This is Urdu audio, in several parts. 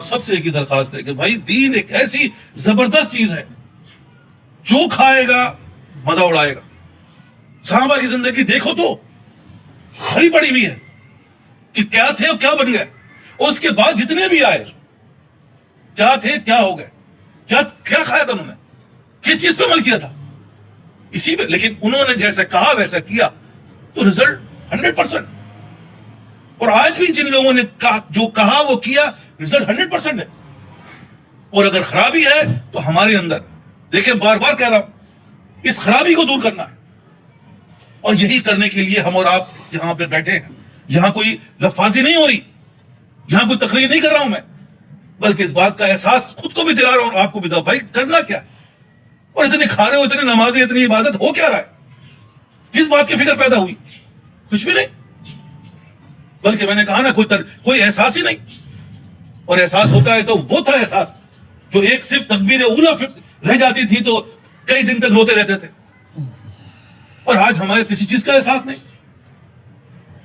سب سے ایک ہی درخواست ہے کہ بھائی دین ایک ایسی زبردست چیز ہے جو کھائے گا مزہ اڑائے گا. صحابہ کی زندگی دیکھو تو بھری پڑی ہوئی ہے کہ کیا تھے اور کیا بن گئے, اور اس کے بعد جتنے بھی آئے کیا تھے کیا ہو گئے, کیا کھایا تھا انہوں نے, کس چیز پہ عمل کیا تھا, اسی پہ. لیکن انہوں نے جیسے کہا ویسا کیا تو رزلٹ 100%. اور آج بھی جن لوگوں نے جو کہا وہ کیا رزلٹ 100% ہے. اور اگر خرابی ہے تو ہمارے اندر, دیکھیں بار بار کہہ رہا ہوں, اس خرابی کو دور کرنا ہے. اور یہی کرنے کے لیے ہم اور آپ یہاں پہ بیٹھے ہیں. یہاں کوئی لفاظی نہیں ہو رہی, یہاں کوئی تقریر نہیں کر رہا ہوں میں, بلکہ اس بات کا احساس خود کو بھی دلا رہا ہوں اور آپ کو بھی دلا. بھائی کرنا کیا ہے, اور اتنے کھا رہے ہو, اتنی نمازیں, اتنی عبادت, ہو کیا رہا ہے؟ کس بات کی فکر پیدا ہوئی؟ کچھ بھی نہیں. بلکہ میں نے کہا نا کوئی احساس ہی نہیں. اور احساس ہوتا ہے تو وہ تھا احساس جو ایک صرف تکبیر اولیٰ رہ جاتی تھی تو کئی دن تک روتے رہتے تھے. اور آج ہمارے کسی چیز کا احساس نہیں.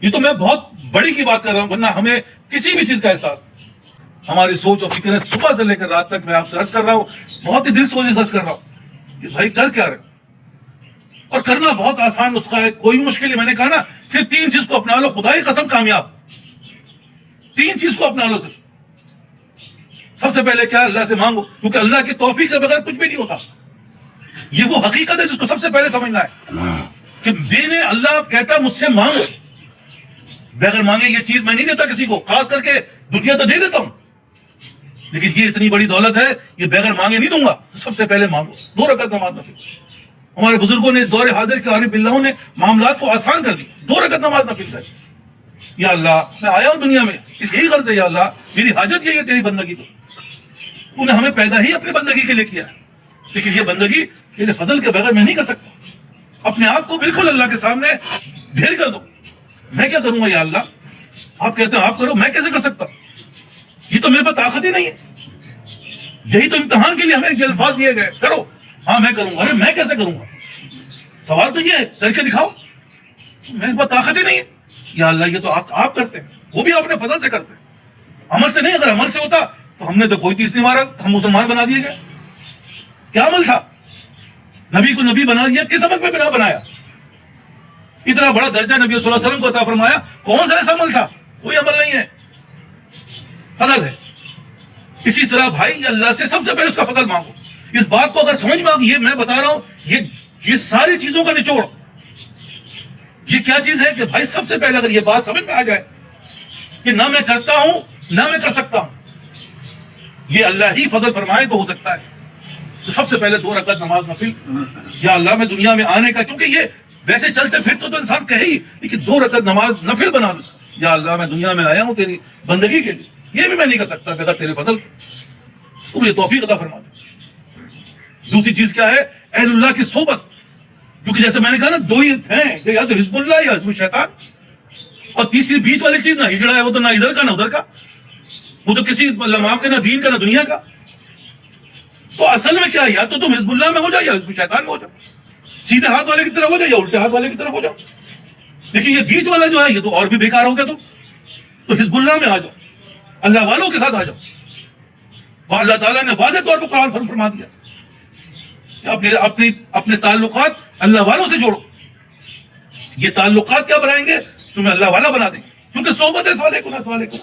یہ تو میں بہت بڑی کی بات کر رہا ہوں, ورنہ ہمیں کسی بھی چیز کا احساس نہیں. ہماری سوچ اور فکر صبح سے لے کر رات تک میں آپ سے عرض کر رہا ہوں, بہت ہی دل سوچ سے عرض کر رہا ہوں کہ بھائی کر کیا رہے. اور کرنا بہت آسان نسخہ ہے, کوئی بھی مشکل ہے. میں نے کہا نا صرف 3 چیز کو اپنا لو, خدا کی قسم کامیاب. 3 چیز کو اپنا لو. سب سے پہلے کیا, اللہ سے مانگو, کیونکہ اللہ کی توفیق کے بغیر کچھ بھی نہیں ہوتا. یہ وہ حقیقت ہے جس کو سب سے پہلے سمجھنا ہے کہ دینے, اللہ کہتا مجھ سے مانگو, بغیر مانگے یہ چیز میں نہیں دیتا کسی کو, خاص کر کے دنیا تو دے دیتا ہوں, لیکن یہ اتنی بڑی دولت ہے یہ بغیر مانگے نہیں دوں گا. سب سے پہلے مانگو. 2 رکعت نماز نفل. ہمارے بزرگوں نے دور حاضر کے عارف باللہوں نے معاملات کو آسان کر دی. 2 رکعت نماز نفل ہے. یا اللہ میں آیا ہوں دنیا میں اس یہی غرض ہے, یا اللہ میری حاجت یہی ہے تیری بندگی کو. تو نے ہمیں پیدا ہی اپنی بندگی کے لیے کیا ہے, لیکن یہ بندگی تیرے فضل کے بغیر میں نہیں کر سکتا. اپنے آپ کو بالکل اللہ کے سامنے ڈھیر کر دو. میں کیا کروں گا یا اللہ, آپ کہتے ہیں آپ کرو, میں کیسے کر سکتا, یہ تو میرے پاس طاقت ہی نہیں ہے. یہی تو امتحان کے لیے ہمیں یہ الفاظ دیے گئے, کرو, ہاں میں کروں گا. ارے میں کیسے کروں گا, سوال تو یہ ہے, کر کے دکھاؤ. میرے پاس طاقت ہی نہیں ہے. یا اللہ یہ تو آپ کرتے ہیں, وہ بھی اپنے فضل سے کرتے ہیں, عمل سے نہیں. اگر عمل سے ہوتا تو ہم نے تو کوئی تیس نہیں مارا, ہم مسلمان بنا دیے گئے. کیا عمل تھا, نبی کو نبی بنا دیا, کس عمل پہ بنا بنایا؟ اتنا بڑا درجہ نبی صلی اللہ علیہ وسلم کو عطا فرمایا, کون سا ایسا عمل تھا؟ کوئی عمل نہیں ہے, فضل ہے. اسی طرح بھائی اللہ سے سب سے پہلے اس کا فضل مانگو. اس بات کو اگر سمجھ میں آ گئی, یہ میں بتا رہا ہوں, یہ ساری چیزوں کا نچوڑ یہ کیا چیز ہے کہ بھائی سب سے پہلے اگر یہ بات سمجھ میں آ جائے کہ نہ میں کرتا ہوں نہ میں کر سکتا ہوں, یہ اللہ ہی فضل فرمائے تو ہو سکتا ہے. تو سب سے پہلے 2 رکعت نماز نفل. یا اللہ میں دنیا میں آنے کا, کیونکہ یہ ویسے چلتے پھرتے تو انسان کہے ہی, لیکن 2 رکعت نماز نفل بنا لو. یا اللہ میں دنیا میں آیا ہوں تیری بندگی کے لیے, یہ بھی میں نہیں کر سکتا بغیر تیرے فضل, تو مجھے توفیق عطا فرما دے. دوسری چیز کیا ہے, اہل اللہ کی صحبت. کیونکہ جیسے میں نے کہا نا 2 ہی ہیں, یا تو حزب اللہ یا حزب شیطان. اور تیسری بیچ والی چیز نہ ہجڑا ہے, وہ تو نہ ادھر کا نہ ادھر کا, وہ تو کسی علماء کے نہ دین کا نہ دنیا کا. تو اصل میں کیا ہے, یا تو تم حزب اللہ میں ہو جاؤ یا حزب شیطان میں ہو جاؤ, سیدھے ہاتھ والے کی طرف ہو جاؤ یا الٹے ہاتھ والے کی طرف ہو جاؤ. لیکن یہ بیچ والا جو ہے یہ تو اور بھی بیکار ہو گیا. تو حزب اللہ میں آ جاؤ, اللہ والوں کے ساتھ آ جاؤ. اللہ تعالیٰ نے واضح طور پر قرآن فرما دیا اپنے تعلقات اللہ والوں سے جوڑو. یہ تعلقات کیا بنائیں گے, تمہیں اللہ والا بنا دیں گے. کیونکہ صحبت ہے سوالے کو,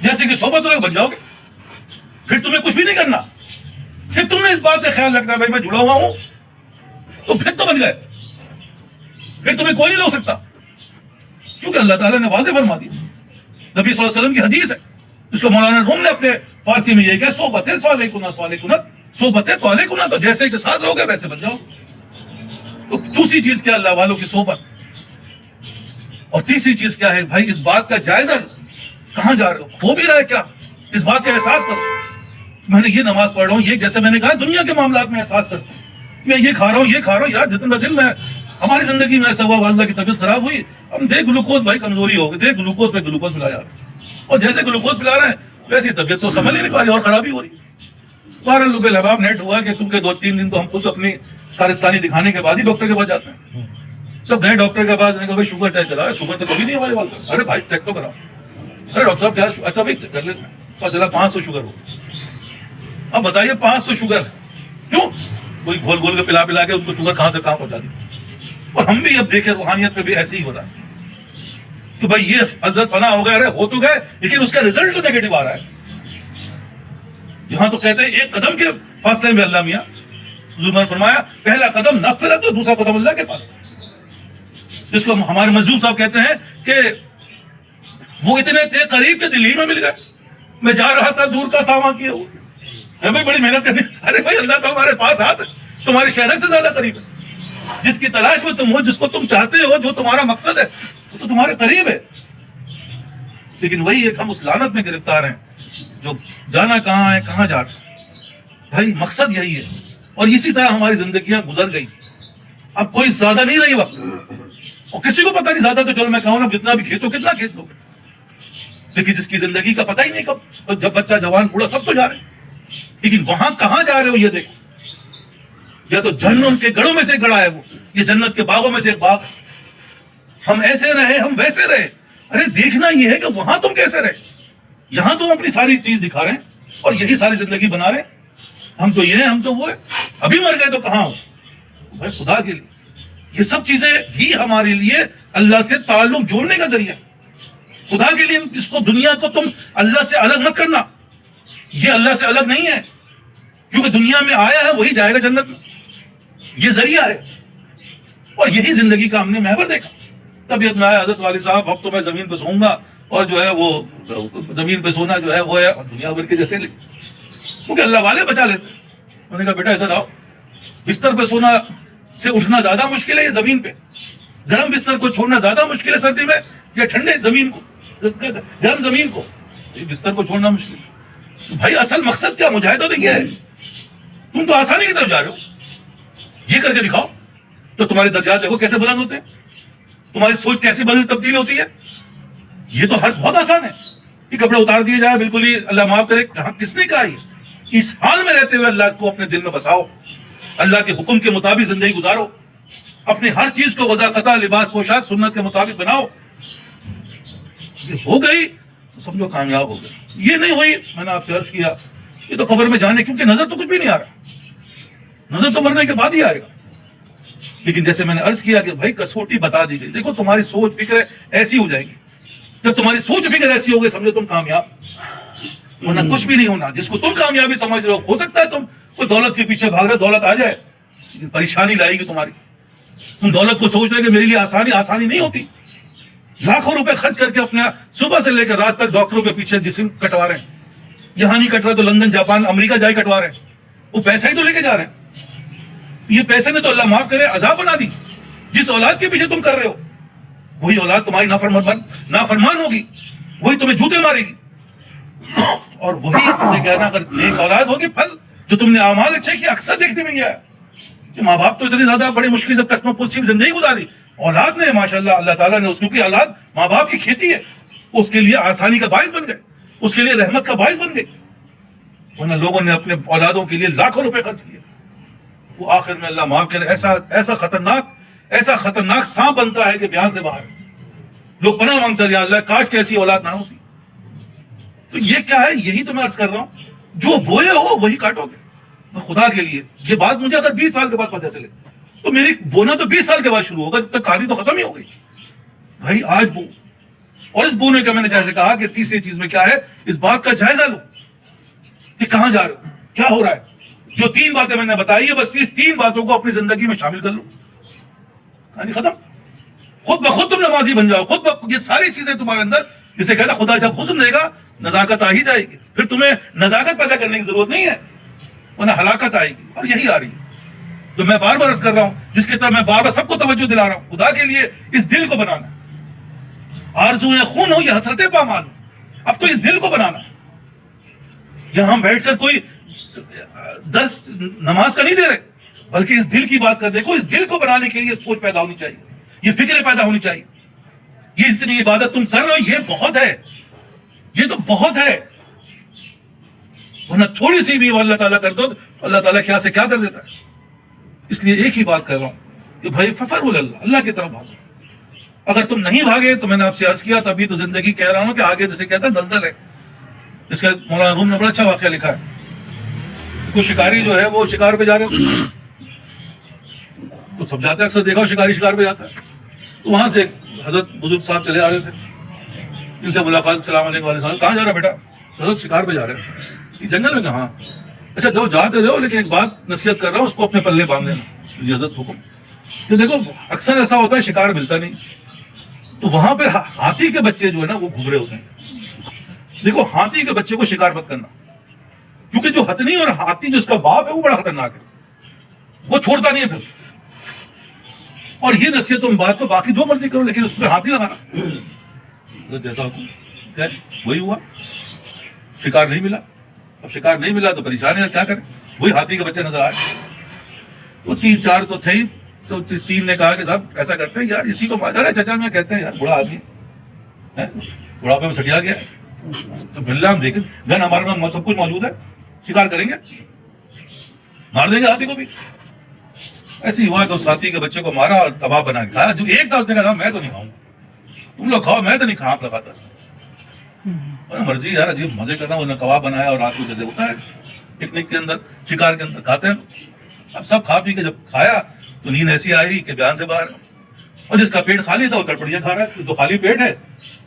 جیسے کہ صحبت والے بن جاؤ گے, پھر تمہیں کچھ بھی نہیں کرنا. صرف تم نے اس بات کا خیال رکھنا بھائی میں جڑا ہوا ہوں, تو پھر تو بن گئے, پھر تمہیں کوئی نہیں روک سکتا. کیونکہ اللہ تعالیٰ نے واضح فرما دیا. نبی صلی اللہ علیہ وسلم کی حدیث ہے, اس کو مولانا روم نے اپنے فارسی میں یہ کہا, صحبت ہے سوالے کنت, صحبت ہے سوالے کنت, تو جیسے کے ساتھ رہو گے ویسے بن جاؤ. تو دوسری چیز کیا, اللہ والوں کی صحبت. اور تیسری چیز کیا ہے بھائی, اس بات کا جائزہ لو, کہاں جا رہے ہو بھی رہا ہے کیا, اس بات کا احساس کرو. میں نے یہ نماز پڑھ رہا ہوں, یہ جیسے میں نے کہا دنیا کے معاملات میں احساس کرتا ہوں, میں یہ کھا رہا ہوں یار, جتنا دن میں ہماری زندگی میں ایسا ہوا, والدہ کی طبیعت خراب ہوئی, ہم دیکھ گلوکوز بھائی کمزوری ہو گئی, دیکھ گلوکوز پہ گلوکوز پلا جا رہے ہیں, اور جیسے گلوکوز پلا رہے ہیں ویسی طبیعت تو سنبھل ہی نہیں پا رہی اور خرابی ہو رہی. 12 روپے لباب نیٹ ہوا کہ تم کے 2-3 دن تو ہم خود اپنی کارستانی دکھانے کے بعد ہی ڈاکٹر کے پاس جاتے ہیں. سب گئے ڈاکٹر کے پاس, بھائی شوگر ٹیسٹ کرا, شوگر تو کبھی نہیں ہمارے والد. ارے بھائی چیک تو کراؤ. ارے ڈاکٹر صاحب کیا, اچھا بھائی کر لیتے ہیں. اور چلا 500 شوگر ہو. اب بتائیے 500 شوگر کیوں؟ کوئی گھول گھول کے پلا پلا کے ان کو شوگر کہاں سے کہاں پہنچا دی. اور ہم بھی اب دیکھیں روحانیت میں بھی ایسے ہی ہو رہا ہے کہ بھائی یہ حضرت فنا ہو گئے, ارے ہو تو گئے لیکن اس کا رزلٹ تو نیگیٹو آ رہا ہے. یہاں تو کہتے ہیں ایک قدم کے فاصلے میں اللہ میاں حضور نے فرمایا پہلا قدم نفس پہ رکھ دو, دوسرا قدم اللہ کے پاس. جس کو ہمارے مزدور صاحب کہتے ہیں کہ وہ اتنے تھے قریب کے دل ہی میں مل گئے, میں جا رہا تھا دور کا سامان کیا ہوا, ہمیں بڑی محنت کرنی. ارے بھائی اللہ تو ہمارے پاس ہاتھ ہے, تمہارے شہر سے زیادہ قریب ہے. جس کی تلاش میں تم ہو, جس کو تم چاہتے ہو, جو تمہارا مقصد ہے, وہ تو تمہارے قریب ہے. لیکن وہی ایک ہم اس لعنت میں گرفتار ہیں جو جانا کہاں ہے, کہاں جا رہے ہیں. بھائی مقصد یہی ہے, اور اسی طرح ہماری زندگیاں گزر گئی. اب کوئی زیادہ نہیں رہی وقت, اور کسی کو پتہ نہیں زیادہ تو چلو میں کہوں نا جتنا بھی کھینچو کتنا کھینچ لو, لیکن جس کی زندگی کا پتہ ہی نہیں کب, جب بچہ جوان بوڑھا سب تو جا رہے ہیں. لیکن وہاں کہاں جا رہے ہو یہ دیکھو. یا تو جنت کے گڑھوں میں سے گڑھا ہے وہ, یہ جنت کے باغوں میں سے ایک باغ. ہم ایسے رہے, ہم ویسے رہے. ارے دیکھنا یہ ہے کہ وہاں تم کیسے رہے. یہاں تو ہم اپنی ساری چیز دکھا رہے ہیں اور یہی ساری زندگی بنا رہے ہیں. ہم تو یہ ہیں, ہم تو وہ ہے. ابھی مر گئے تو کہاں ہو بھائی خدا کے لیے. یہ سب چیزیں ہی ہمارے لیے اللہ سے تعلق جوڑنے کا ذریعہ. خدا کے لیے اس کو, دنیا کو تم اللہ سے الگ مت کرنا. یہ اللہ سے الگ نہیں ہے, کیونکہ دنیا میں آیا ہے وہی جائے گا جنت میں. یہ ذریعہ ہے, اور یہی زندگی کا ہم نے محور دیکھا. طبیعت میں آیا حضرت والی صاحب اب تو میں زمین پہ سوؤں گا, اور جو ہے وہ زمین پہ سونا جو ہے وہ ہے دنیا بھر کے جیسے, کیونکہ اللہ والے بچا لیتے. انہوں نے کہا بیٹا ایسا جاؤ, بستر پہ سونا سے اٹھنا زیادہ مشکل ہے یہ زمین پہ. گرم بستر کو چھوڑنا زیادہ مشکل ہے سردی میں, یا ٹھنڈے زمین کو, گرم زمین کو, بستر کو چھوڑنا مشکل ہے. بھائی اصل مقصد کیا مجاہدہ تو یہ ہے. تم تو آسانی کی طرف جا رہے ہو, یہ کر کے دکھاؤ تو تمہارے درجات دیکھو کیسے بلند ہوتے ہیں, تمہاری سوچ کیسی بدل تبدیل ہوتی ہے. یہ تو بہت آسان ہے کہ کپڑے اتار دیے جائے بالکل ہی, اللہ معاف کرے. کہاں کس نے کہا یہ؟ اس حال میں رہتے ہوئے اللہ کو اپنے دل میں بساؤ, اللہ کے حکم کے مطابق زندگی گزارو, اپنی ہر چیز کو وضع قطع, لباس پوشاک سنت کے مطابق بناؤ. یہ ہو گئی تو سمجھو کامیاب ہو گئے. یہ نہیں ہوئی, میں نے آپ سے عرض کیا, یہ تو قبر میں جانے, کیونکہ نظر تو کچھ بھی نہیں آ رہا, نظر تو مرنے کے بعد ہی آئے گا. لیکن جیسے میں نے عرض کیا کہ بھائی کسوٹی بتا دی گئی. دیکھو تمہاری سوچ فکر ایسی ہو جائے گی, جب تمہاری سوچ فکر ایسی ہو گئی سمجھو تم کامیاب, ورنہ کچھ بھی نہیں ہونا. جس کو تم کامیابی سمجھ رہے ہو سکتا ہے تم کوئی دولت کے پیچھے بھاگ رہے, دولت آ جائے لیکن پریشانی لائے گی تمہاری. تم دولت کو سوچ رہے کہ میرے لیے آسانی نہیں ہوتی. لاکھوں روپے خرچ کر کے اپنے صبح سے لے کر رات تک ڈاکٹروں کے پیچھے جسم کٹوا رہے ہیں. یہاں نہیں کٹ رہا تو لندن, جاپان, امریکہ جائے کٹوا رہے ہیں. وہ پیسہ ہی تو لے کے جا رہے ہیں. یہ پیسے نے تو اللہ معاف کرے عذاب بنا دی. جس اولاد کے پیچھے تم کر رہے ہو وہی اولاد تمہاری نافرمان ہوگی, وہی تمہیں جوتے مارے گی. اور وہی تمہیں کہنا اگر نیک اولاد ہوگی پھل جو تم نے اعمال اچھے کیے. اکثر دیکھنے میں گیا ہے کہ ماں باپ تو اتنی زیادہ بڑی مشکل سے قسم پوچھ زندگی گزاری, اولاد نے ماشاءاللہ اللہ تعالیٰ نے اس کی اولاد ماں باپ کی کھیتی ہے, اس کے لیے آسانی کا باعث بن گئے, اس کے لیے رحمت کا باعث بن گئے. ورنہ لوگوں نے اپنے اولادوں کے لیے لاکھوں روپے خرچ کیے. وہ آخر میں اللہ معاف کرے ایسا خطرناک سانپ بنتا ہے کہ بیان سے باہر. لوگ پناہ مانگتے ہیں یا اللہ کاش کی ایسی اولاد نہ ہوتی. تو یہ کیا ہے, یہی تو میں عرض کر رہا ہوں, جو بوئے ہو وہی کاٹو گے. خدا کے لیے یہ بات مجھے اگر 20 سال کے بعد پتہ چلے تو میری بونا تو 20 سال کے بعد شروع ہوگا, جب تک کہانی تو ختم ہی ہو گئی. بھائی آج بو, اور اس بونے کا میں نے جیسے کہا کہ تیسری چیز میں کیا ہے, اس بات کا جائزہ لو کہ کہاں جا رہے ہو, کیا ہو رہا ہے. جو 3 باتیں میں نے بتائی ہے, بس اس 3 باتوں کو اپنی زندگی میں شامل کر لو, کہانی ختم. خود بخود تم نمازی بن جاؤ, خود بخود یہ ساری چیزیں تمہارے اندر, جسے کہتا خدا جب حسن دے گا نزاکت آ ہی جائے گی. پھر تمہیں نزاکت پیدا کرنے کی ضرورت نہیں ہے, ورنہ ہلاکت آئے گی. اور یہی آ رہی ہے جو میں بار بار عرض کر رہا ہوں, جس کی طرح میں بار بار سب کو توجہ دلا رہا ہوں. خدا کے لیے اس دل کو بنانا, آرزوئیں خون ہو یا حسرتیں پامال ہو, اب تو اس دل کو بنانا. یہاں بیٹھ کر کوئی درس نماز کا نہیں دے رہے, بلکہ اس دل کی بات کر. دیکھو اس دل کو بنانے کے لیے سوچ پیدا ہونی چاہیے, یہ فکریں پیدا ہونی چاہیے. یہ اتنی عبادت تم کر رہے ہو, یہ بہت ہے, یہ تو بہت ہے. ورنہ تھوڑی سی بھی اللہ تعالیٰ کر دو تو اللہ تعالیٰ کیا سے کیا کر دیتا ہے. اس لیے ایک ہی بات کر رہا ہوں کہ بھائی ففروا اللہ, اللہ کی طرف بھاگو. اگر تم نہیں بھاگے تو میں نے آپ سے عرض کیا تبھی تو زندگی کہہ رہا ہوں کہ آگے جیسے کہتا ہے دلدل ہے, اس کا مولانا روم نے بڑا اچھا واقعہ لکھا ہے. کوئی شکاری جو ہے وہ شکار پہ جا رہے ہوتے تو سب جاتے ہیں, اکثر دیکھا شکاری شکار پہ جاتا ہے. تو وہاں سے حضرت بزرگ صاحب چلے آ رہے تھے, ان سے ملاقات, السلام علیکم علیہ السلام, کہاں جا رہا بیٹا؟ حضرت شکار پہ جا رہے ہیں. جنگل میں کہاں؟ اچھا جو جاتے رہو, لیکن ایک بات نصیحت کر رہا ہوں, اس کو اپنے پلے باندھ دینا. یہ حضرت حکم. تو دیکھو اکثر ایسا ہوتا ہے شکار ملتا نہیں, تو وہاں پہ ہاتھی کے بچے جو ہے نا وہ گھوم رہے ہوتے ہیں. دیکھو ہاتھی کے بچے کو شکار مت کرنا, کیونکہ جو ہتھنی اور ہاتھی جو اس کا باپ ہے وہ بڑا خطرناک ہے, وہ چھوڑتا نہیں ہے پھر. اور یہ نصیحت تم بات کو باقی جو مرضی کرو, لیکن اس پہ ہاتھ نہیں لگانا. جیسا حکم وہی ہوا, شکار نہیں ملا. اب شکار نہیں ملا تو پریشان ہے, کیا کریں؟ وہی ہاتھی کے بچے نظر آئے. وہ 3-4 تو تھے ہی, تو 3 نے کہا کہ صاحب ایسا کرتے ہیں یار, اسی کو ماجرا ہے چچا میں کہتے ہیں یار بڑا آدمی ہے, بڑھاپے میں سٹیا گیا ہے, تو مل ہم دیکھیں گن ہمارے میں سب کچھ موجود ہے, شکار کریں گے, مار دیں گے ہاتھی کو بھی. ایسے ہی ہوا کہ اس ہاتھی کے بچے کو مارا اور کباب بنا کے کھایا. جو ایک دس نے کہا میں تو نہیں کھاؤں گا, تم لوگ کھاؤ, میں تو نہیں کھا لگاتا. مرضی یار, عجیب مزے کرنا. انہوں نے کباب بنایا اور رات کو جیسے ہوتا ہے پکنک کے اندر, شکار کے اندر کھاتے ہیں. اب سب کھا پی کے جب کھایا تو نیند ایسی آئی کہ بیان سے باہر, اور جس کا پیٹ خالی تھا وہ تڑپڑیاں کھا رہا ہے. تو خالی پیٹ ہے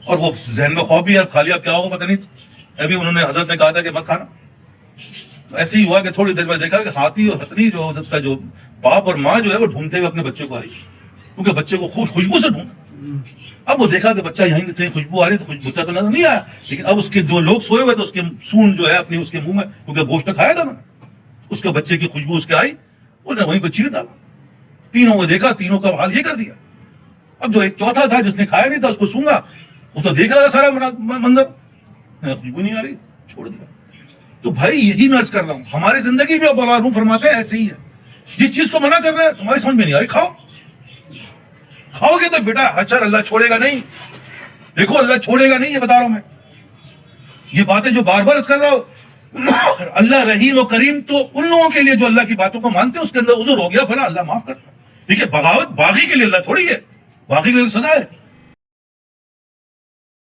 اور وہ ذہن میں خوف بھی ہے, کھا لیا اب کیا ہوگا پتہ نہیں. ابھی انہوں نے حضرت نے کہا تھا کہ مت کھانا. تو ایسے ہی ہوا کہ تھوڑی دیر میں دیکھا کہ ہاتھی اور ہتنی جو اس کا جو باپ اور ماں جو ہے وہ ڈھونڈتے ہوئے اپنے بچے کو آئی, کیونکہ بچے کو خوشبو سے ڈھونڈا. اب وہ دیکھا کہ بچہ یہیں کہیں خوشبو آ رہی, تو بچہ تو نظر نہیں آیا, لیکن اب اس کے جو لوگ سوئے ہوئے تو اس کے سون جو ہے اپنی اس کے منہ میں, کیونکہ گوشت کھایا تھا نا, اس کے بچے کی خوشبو اس کے آئی, انہوں نے وہیں پہ چیر ڈالا. تینوں کو دیکھا, تینوں کا حال یہ کر دیا. اب جو ایک چوتھا تھا جس نے کھایا نہیں تھا, اس کو سونگا, اس تو دیکھ رہا تھا سارا منظر, خوشبو نہیں آ رہی, چھوڑ دیا. تو بھائی یہی میں عرض کر رہا ہوں, ہماری زندگی میں اب فرماتے ہیں ایسے ہی ہے. جس چیز کو منع کر رہے ہیں تمہاری سمجھ میں نہیں آ رہی, کھاؤ. کھاؤ گے تو بیٹا اچھا اللہ چھوڑے گا نہیں. دیکھو اللہ چھوڑے گا نہیں, یہ بتا رہا ہوں میں. یہ باتیں جو بار بار عرض کر رہا ہوں, اللہ رحیم و کریم تو ان لوگوں کے لیے جو اللہ کی باتوں کو مانتے ہیں, اس کے اندر عذر ہو گیا فلاں اللہ معاف کرتا ہے. دیکھیے بغاوت باغی کے لیے اللہ تھوڑی ہے, باغی کے لیے سزا ہے.